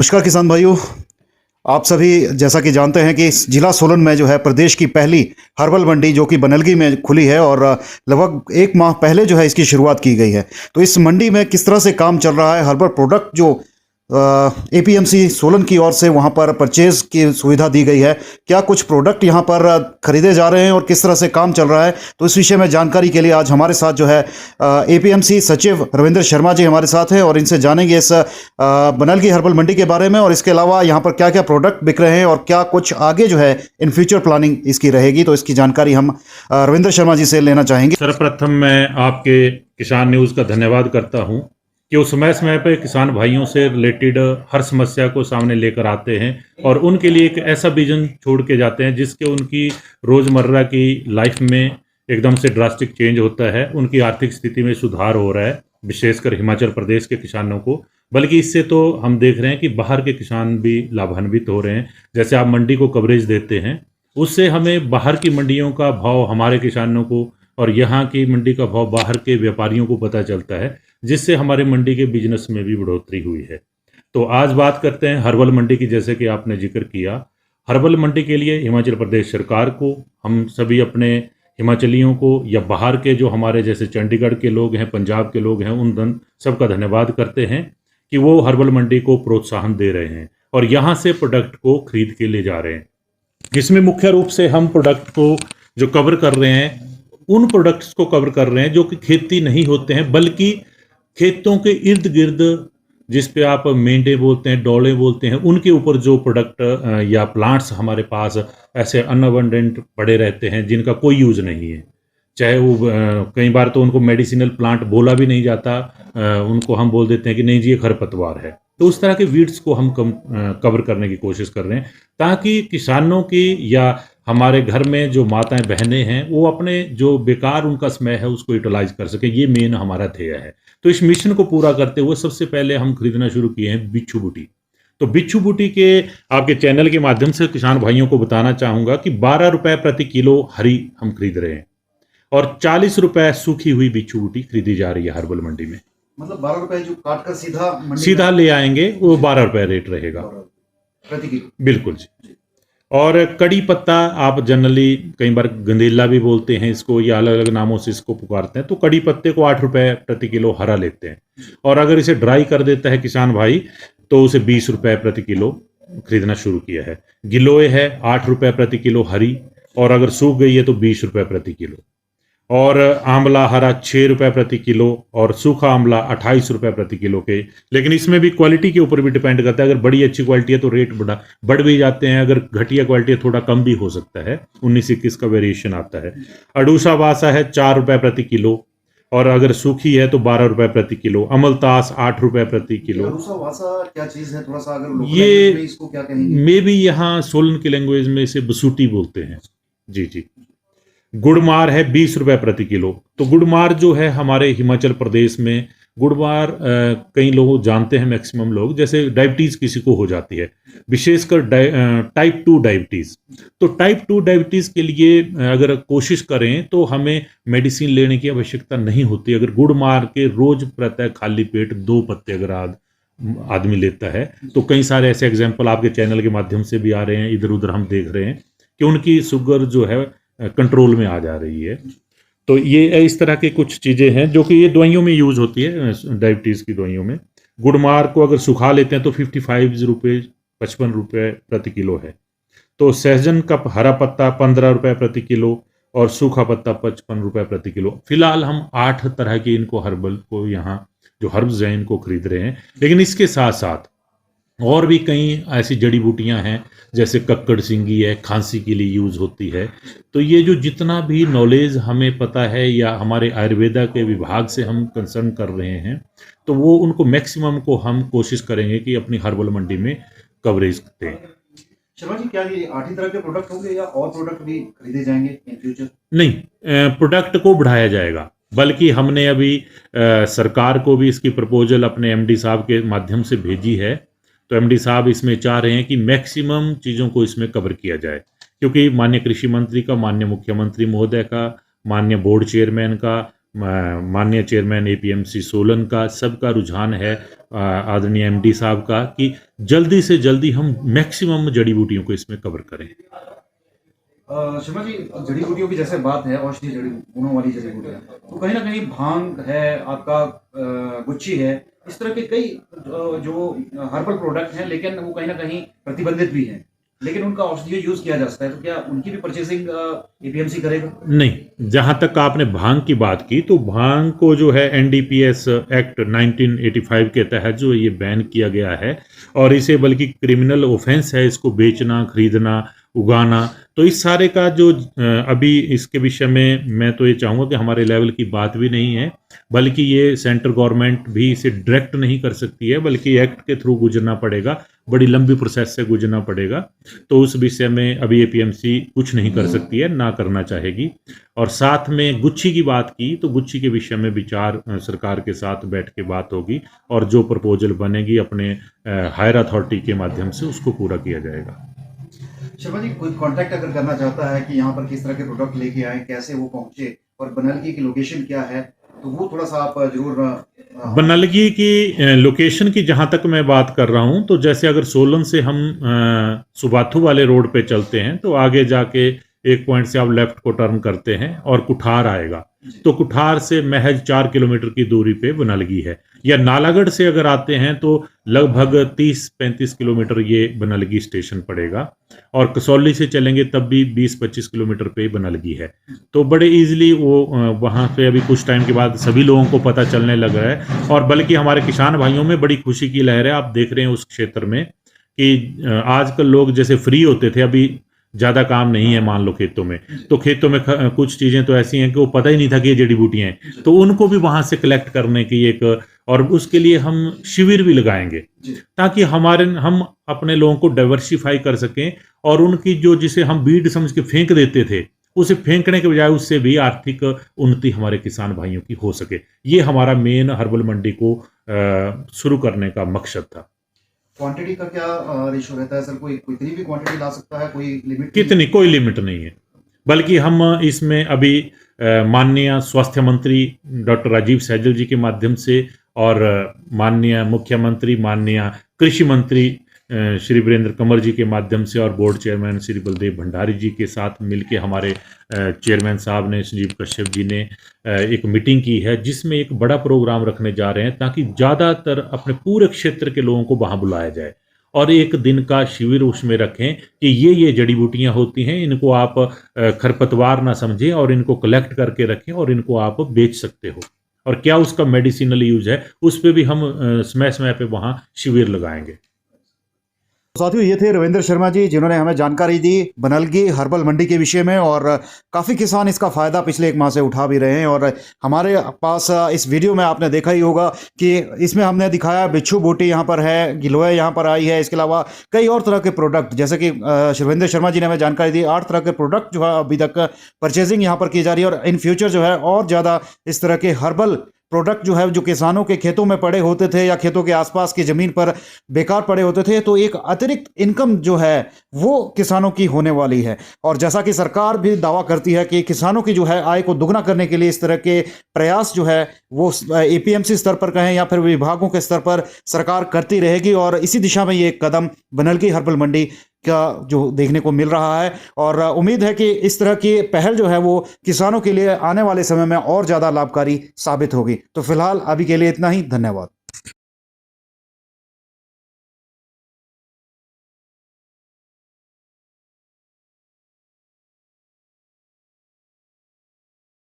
नमस्कार किसान भाइयों। आप सभी जैसा कि जानते हैं कि इस जिला सोलन में जो है प्रदेश की पहली हर्बल मंडी जो कि बनलगी में खुली है और लगभग 1 माह पहले जो है इसकी शुरुआत की गई है। तो इस मंडी में किस तरह से काम चल रहा है, हर्बल प्रोडक्ट जो एपीएमसी सोलन की ओर से वहां पर परचेज की सुविधा दी गई है, क्या कुछ प्रोडक्ट यहां पर खरीदे जा रहे हैं और किस तरह से काम चल रहा है, तो इस विषय में जानकारी के लिए आज हमारे साथ जो है एपीएमसी सचिव रविंद्र शर्मा जी हमारे साथ हैं और इनसे जानेंगे इस बनलगी हर्बल मंडी के बारे में और इसके अलावा यहाँ पर क्या क्या प्रोडक्ट बिक रहे हैं और क्या कुछ आगे जो है इन फ्यूचर प्लानिंग इसकी रहेगी। तो इसकी जानकारी हम रविंद्र शर्मा जी से लेना चाहेंगे। सर्वप्रथम मैं आपके किसान न्यूज़ का धन्यवाद करता हूं कि वो समय समय पर किसान भाइयों से रिलेटेड हर समस्या को सामने लेकर आते हैं और उनके लिए एक ऐसा विजन छोड़ के जाते हैं जिसके उनकी रोज़मर्रा की लाइफ में एकदम से ड्रास्टिक चेंज होता है, उनकी आर्थिक स्थिति में सुधार हो रहा है, विशेषकर हिमाचल प्रदेश के किसानों को। बल्कि इससे तो हम देख रहे हैं कि बाहर के किसान भी लाभान्वित हो रहे हैं। जैसे आप मंडी को कवरेज देते हैं, उससे हमें बाहर की मंडियों का भाव हमारे किसानों को और यहाँ की मंडी का भाव बाहर के व्यापारियों को पता चलता है, जिससे हमारे मंडी के बिजनेस में भी बढ़ोतरी हुई है। तो आज बात करते हैं हर्बल मंडी की। जैसे कि आपने जिक्र किया, हर्बल मंडी के लिए हिमाचल प्रदेश सरकार को, हम सभी अपने हिमाचलियों को या बाहर के जो हमारे जैसे चंडीगढ़ के लोग हैं, पंजाब के लोग हैं, उन सबका धन्यवाद करते हैं कि वो हर्बल मंडी को प्रोत्साहन दे रहे हैं और यहाँ से प्रोडक्ट को खरीद के ले जा रहे हैं। इसमें मुख्य रूप से हम प्रोडक्ट को जो कवर कर रहे हैं, उन प्रोडक्ट्स को कवर कर रहे हैं जो कि खेती नहीं होते हैं, बल्कि खेतों के इर्द गिर्द, जिस पे आप मेंढे बोलते हैं, डोले बोलते हैं, उनके ऊपर जो प्रोडक्ट या प्लांट्स हमारे पास ऐसे अनअबंडेंट पड़े रहते हैं जिनका कोई यूज़ नहीं है। चाहे वो कई बार तो उनको मेडिसिनल प्लांट बोला भी नहीं जाता, उनको हम बोल देते हैं कि नहीं जी ये खरपतवार है। तो उस तरह के वीड्स को हम कवर करने की कोशिश कर रहे हैं ताकि किसानों की या हमारे घर में जो माताएं बहनें हैं वो अपने जो बेकार उनका समय है उसको यूटिलाइज कर सके। ये मेन हमारा ध्येय है। तो इस मिशन को पूरा करते हुए सबसे पहले हम खरीदना शुरू किए हैं बिच्छू बूटी। तो बिच्छू बूटी के आपके चैनल के माध्यम से किसान भाइयों को बताना चाहूँगा कि 12 रुपये प्रति किलो हरी हम खरीद रहे हैं और 40 रुपये सूखी हुई बिच्छू बूटी खरीदी जा रही है हर्बल मंडी में। मतलब 12 रुपए जो काट कर सीधा ले आएंगे, वो 12 रुपये रेट रहेगा प्रति किलो। बिल्कुल जी। और कड़ी पत्ता आप जनरली कई बार गंदेला भी बोलते हैं इसको, या अलग अलग नामों से इसको पुकारते हैं। तो कड़ी पत्ते को 8 रुपये प्रति किलो हरा लेते हैं और अगर इसे ड्राई कर देता है किसान भाई तो उसे 20 रुपये प्रति किलो खरीदना शुरू किया है। गिलोय है 8 रुपये प्रति किलो हरी और अगर सूख गई है तो 20 रुपये प्रति किलो। और आंवला हरा 6 रुपये प्रति किलो और सूखा आंवला 28 रुपये प्रति किलो के। लेकिन इसमें भी क्वालिटी के ऊपर भी डिपेंड करता है। अगर बड़ी अच्छी क्वालिटी है तो रेट बढ़ भी जाते हैं, अगर घटिया क्वालिटी है थोड़ा कम भी हो सकता है, 19-21 का वेरिएशन आता है। अडूसा वासा है 4 रुपये प्रति किलो और अगर सूखी है तो 12 रुपये प्रति किलो। अमलतास 8 रुपये प्रति किलो। अडूसा वासा क्या चीज है, थोड़ा सा अगर लोकल ये लैंग्वेज में इसको क्या कहेंगे? मे भी यहाँ सोलन की लैंग्वेज में इसे बसूटी बोलते हैं। जी जी। गुड़मार है 20 रुपये प्रति किलो। तो गुड़मार जो है हमारे हिमाचल प्रदेश में, गुड़मार कई लोग जानते हैं, मैक्सिमम लोग, जैसे डायबिटीज़ किसी को हो जाती है, विशेषकर टाइप 2 डायबिटीज़। तो टाइप 2 डायबिटीज़ के लिए अगर कोशिश करें तो हमें मेडिसिन लेने की आवश्यकता नहीं होती। अगर गुड़मार के रोज़ प्रातः खाली पेट 2 पत्ते अगर आदमी लेता है, तो कई सारे ऐसे एग्जाम्पल आपके चैनल के माध्यम से भी आ रहे हैं, इधर उधर हम देख रहे हैं कि उनकी शुगर जो है कंट्रोल में आ जा रही है। तो ये इस तरह की कुछ चीज़ें हैं जो कि ये दवाइयों में यूज़ होती है, डायबिटीज़ की दवाइयों में। गुड़मार को अगर सुखा लेते हैं तो 55 रुपये 55 रुपये प्रति किलो है। तो सहजन का हरा पत्ता 15 रुपये प्रति किलो और सूखा पत्ता 55 रुपये प्रति किलो। फिलहाल हम 8 तरह के इनको हर्बल को यहाँ जो हर्ब्स हैं इनको खरीद रहे हैं। लेकिन इसके साथ साथ और भी कई ऐसी जड़ी बूटियां हैं, जैसे कक्कड़ सिंगी है, खांसी के लिए यूज़ होती है। तो ये जो जितना भी नॉलेज हमें पता है या हमारे आयुर्वेदा के विभाग से हम कंसर्न कर रहे हैं, तो वो उनको मैक्सिमम को हम कोशिश करेंगे कि अपनी हर्बल मंडी में कवरेज दें। शर्मा जी, क्या ये 8 ही तरह के प्रोडक्ट होंगे या और प्रोडक्ट भी खरीदे जाएंगे इन फ्यूचर? नहीं, प्रोडक्ट को बढ़ाया जाएगा। बल्कि हमने अभी सरकार को भी इसकी प्रपोजल अपने एमडी साहब के माध्यम से भेजी है। तो एमडी साहब इसमें चाह रहे हैं कि मैक्सिमम चीज़ों को इसमें कवर किया जाए, क्योंकि माननीय कृषि मंत्री का, माननीय मुख्यमंत्री महोदय का, माननीय बोर्ड चेयरमैन का, माननीय चेयरमैन एपीएमसी सोलन का, सबका रुझान है आदरणीय एमडी साहब का कि जल्दी से जल्दी हम मैक्सिमम जड़ी बूटियों को इसमें कवर करें। शर्मा जी, जड़ी बूटियों की जैसे बात है, औषधीय जड़ी गुणों वाली जड़ी बूटियां, तो कहीं ना कहीं भांग है, आपका गुच्छी है, इस तरह के कई जो हर्बल प्रोडक्ट हैं, लेकिन वो कहीं ना कहीं प्रतिबंधित भी हैं, लेकिन उनका औषधीय यूज किया जा सकता है, तो क्या उनकी भी परचेसिंग एपीएमसी करेगा? नहीं, जहां तक आपने भांग की बात की तो भांग को जो है एनडीपीएस एक्ट 1985 के तहत जो ये बैन किया गया है और इसे बल्कि क्रिमिनल ऑफेंस है इसको बेचना, खरीदना, उगाना। तो इस सारे का जो अभी इसके विषय में मैं तो ये चाहूँगा कि हमारे लेवल की बात भी नहीं है, बल्कि ये सेंट्रल गवर्नमेंट भी इसे डायरेक्ट नहीं कर सकती है, बल्कि एक्ट के थ्रू गुजरना पड़ेगा, बड़ी लंबी प्रोसेस से गुजरना पड़ेगा। तो उस विषय में अभी एपीएमसी कुछ नहीं कर सकती है, ना करना चाहेगी। और साथ में गुच्छी की बात की तो गुच्छी के विषय में विचार सरकार के साथ बैठ के बात होगी और जो प्रपोजल बनेगी अपने हायर अथॉरिटी के माध्यम से उसको पूरा किया जाएगा। शर्मा जी, कोई कांटेक्ट अगर करना चाहता है कि यहाँ पर किस तरह के प्रोडक्ट लेके आए, कैसे वो पहुंचे और बनलगी की लोकेशन क्या है, तो वो थोड़ा सा आप जरूर बनलगी की लोकेशन की जहाँ तक मैं बात कर रहा हूँ, तो जैसे अगर सोलन से हम सुबाथू वाले रोड पे चलते हैं तो आगे जाके एक पॉइंट से आप लेफ्ट को टर्न करते हैं और कुठार आएगा, तो कुठार से महज 4 किलोमीटर की दूरी पे बनलगी है। या नालागढ़ से अगर आते हैं तो लगभग 30-35 किलोमीटर ये बनलगी स्टेशन पड़ेगा और कसौली से चलेंगे तब भी 20-25 किलोमीटर पे बनलगी है। तो बड़े इजीली वो वहाँ पे अभी कुछ टाइम के बाद सभी लोगों को पता चलने लग रहा है और बल्कि हमारे किसान भाइयों में बड़ी खुशी की लहर है। आप देख रहे हैं उस क्षेत्र में कि आजकल लोग जैसे फ्री होते थे, अभी ज़्यादा काम नहीं है मान लो खेतों में, तो खेतों में कुछ चीज़ें तो ऐसी हैं कि वो पता ही नहीं था कि ये जड़ी बूटियाँ हैं, तो उनको भी वहाँ से कलेक्ट करने की एक, और उसके लिए हम शिविर भी लगाएंगे ताकि हम अपने लोगों को डाइवर्सिफाई कर सकें और उनकी जो जिसे हम बीड समझ के फेंक देते थे उसे फेंकने के बजाय उससे भी आर्थिक उन्नति हमारे किसान भाइयों की हो सके। ये हमारा मेन हर्बल मंडी को शुरू करने का मकसद था। क्वांटिटी का क्या रेशो रहता है सर? कोई कितनी भी क्वांटिटी ला सकता है, कोई लिमिट? कितनी, कोई लिमिट नहीं है, बल्कि हम इसमें अभी माननीय स्वास्थ्य मंत्री डॉक्टर राजीव सैजल जी के माध्यम से और माननीय मुख्यमंत्री, माननीय कृषि मंत्री श्री वीरेंद्र कंवर जी के माध्यम से और बोर्ड चेयरमैन श्री बलदेव भंडारी जी के साथ मिलके हमारे चेयरमैन साहब ने, संजीव कश्यप जी ने एक मीटिंग की है जिसमें एक बड़ा प्रोग्राम रखने जा रहे हैं ताकि ज़्यादातर अपने पूरे क्षेत्र के लोगों को वहाँ बुलाया जाए और एक दिन का शिविर उसमें रखें कि ये जड़ी बूटियाँ होती हैं, इनको आप खरपतवार ना समझें और इनको कलेक्ट करके रखें और इनको आप बेच सकते हो और क्या उसका मेडिसिनल यूज है, उस पर भी हम समय पे वहाँ शिविर लगाएंगे। साथियों, ये थे रविंद्र शर्मा जी जिन्होंने हमें जानकारी दी बनलगी हर्बल मंडी के विषय में और काफ़ी किसान इसका फ़ायदा पिछले 1 माह से उठा भी रहे हैं। और हमारे पास इस वीडियो में आपने देखा ही होगा कि इसमें हमने दिखाया बिच्छू बूटी यहाँ पर है, गिलोय यहाँ पर आई है, इसके अलावा कई और तरह के प्रोडक्ट, जैसे कि रविंद्र शर्मा जी ने हमें जानकारी दी 8 तरह के प्रोडक्ट जो है अभी तक परचेजिंग यहाँ पर की जा रही है और इन फ्यूचर जो है और ज़्यादा इस तरह के हर्बल प्रोडक्ट जो है जो किसानों के खेतों में पड़े होते थे या खेतों के आसपास की ज़मीन पर बेकार पड़े होते थे, तो एक अतिरिक्त इनकम जो है वो किसानों की होने वाली है। और जैसा कि सरकार भी दावा करती है कि किसानों की जो है आय को दुगना करने के लिए इस तरह के प्रयास जो है वो एपीएमसी स्तर पर कहें या फिर विभागों के स्तर पर सरकार करती रहेगी और इसी दिशा में ये एक कदम बनलगी हर्बल मंडी का जो देखने को मिल रहा है। और उम्मीद है कि इस तरह की पहल जो है वो किसानों के लिए आने वाले समय में और ज़्यादा लाभकारी साबित होगी। तो फिलहाल अभी के लिए इतना ही, धन्यवाद।